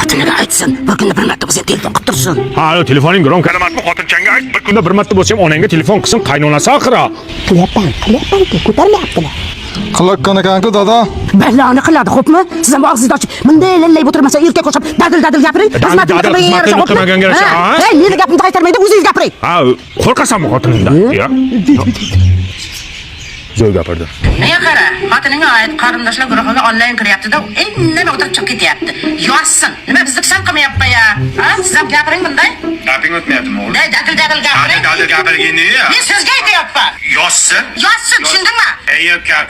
Xotiniga aytsin, bir kunda bir marta bo'lsa telefon qilib tursin. Ha, telefoning grom kalamatmi xotinchangga ayt, bir kunda bir marta bo'lsa ham onangga telefon qilsin, qaynonasi aqira. Qilyapman-ku, ko'tarmayaptilar. Qilayotgan ekan-ku dada. Balloni qiladi, xo'pmi? Siz ham og'zingizni ochib, bunday lallay o'tirmasa, erkak qo'shib, dadil gapiring. Xizmatni qilmaganga yarasha, xo'pmi? Hey, meni gapimni qaytarmaydi, o'zingiz gapiring. Ha, qo'rqasanmi xotiningdan? Ya. Zo'r gapirdi. Menga qara, xotiningga oid qarindoshlar guruhiga onlayn kiryapti-da, indamay o'tirib chiqib ketyapti. Yozsin. Nima bizni pisand qilmayapti ya? Ha, siz ham gapiring bunday. Gaping o'tmayaptimi o'g'lim? Dadil gapiring. Dadil gapirganda ya. Men sizga aytyapman. Yozsin. Yozsin, tushundingmi? Ey gap.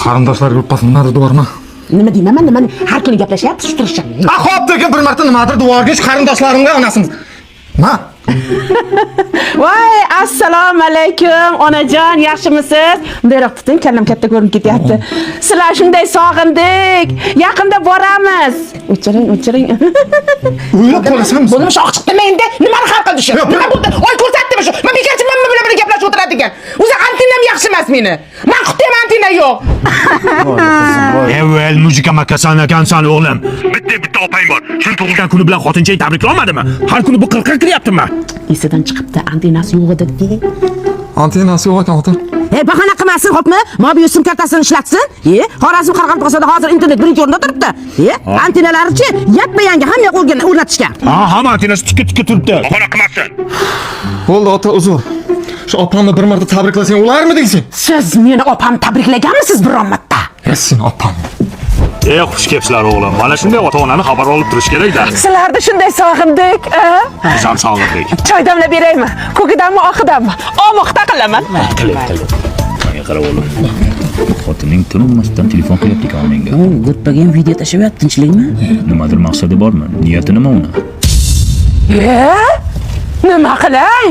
Qarindoshlar gruppasini narida bormi? Nima deyman, nimani har kuni gaplashyapsiz, turishim. Ha, xo'p, degan bir marta nimadir duorga qarindoshlarimga onasimiz. Ma. Voy, assalomu alaykum, onajon, yaxshimisiz? Bunday tuting, kallam katta ko'rinib ketyapti. Sizlar shunday sog'indik. Yaqinda boramiz. O'chiring. O'ylab qolasanmi? Bo'lmish oq chiqdimi endi? Nimani hal qildi shu? Nima bo'ldi? Oy ko'rsatdimi shu? Men bekarchi men bilan birga gaplashib o'tiradi ekan. O'zi antenam yaxshi emas meni. Men qutayman antena yo'q. Evvel muzika makasan ekansan o'g'lim. Bitta opang bor. Shuni tug'ilgan kuni bilan xotinchang tabriklolmadimi? Har kuni bu qilqa kiryaptimi? Esidan chiqibdi, antenasi yo'q edi. Antenasi yo'q ekan xotin. Bahona qilmasin, xo'pmi? Mobil sim kartasini ishlatsin. Xorazm Qoraqalpog'istonda hozir internet birinchi o'rinda turibdi. Antenalarichi yappa-yangi hamma yoqqa o'rnatishgan. Ha, hamma antenasi tikka turibdi. Bahona qilmasin. Bo'ldi, ota, uzr. Shu opamni bir marta tabriklasang bo'larmi deysan? Siz meni opamni tabriklaganmisiz biron marta? Sen opam. Xush kelibsizlar o'g'lim. Mana shunday ota-onani xabar olib turish kerak-da. Sizlarni shunday sog'indik, Biz ham sog'indik. Choy damlab beraymi? Ko'kidanmi, oqidanmi? Omoqda qilaman. Menga qara o'g'lim. Xotining tinmasdan telefon qilyapti ekan menga. Gruppaga ham video tashlab, tinchlikmi? Nimadir maqsadi bormi? Niyati nima uni? Nima qilay?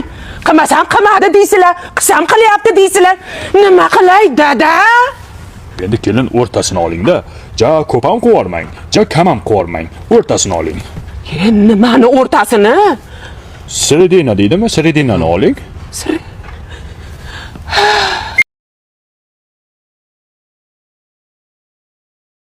Qilmasam qilmadi deysizlar, qilsam qilyapti deysizlar. Nima qilay, dada? Endi kelin o'rtasini oling-da. Ja ko'p ham qo'yarmang, ja kam ham qo'yarmang. O'rtasini oling. Nimani o'rtasini? Seredina deydimi? Seredinani oling.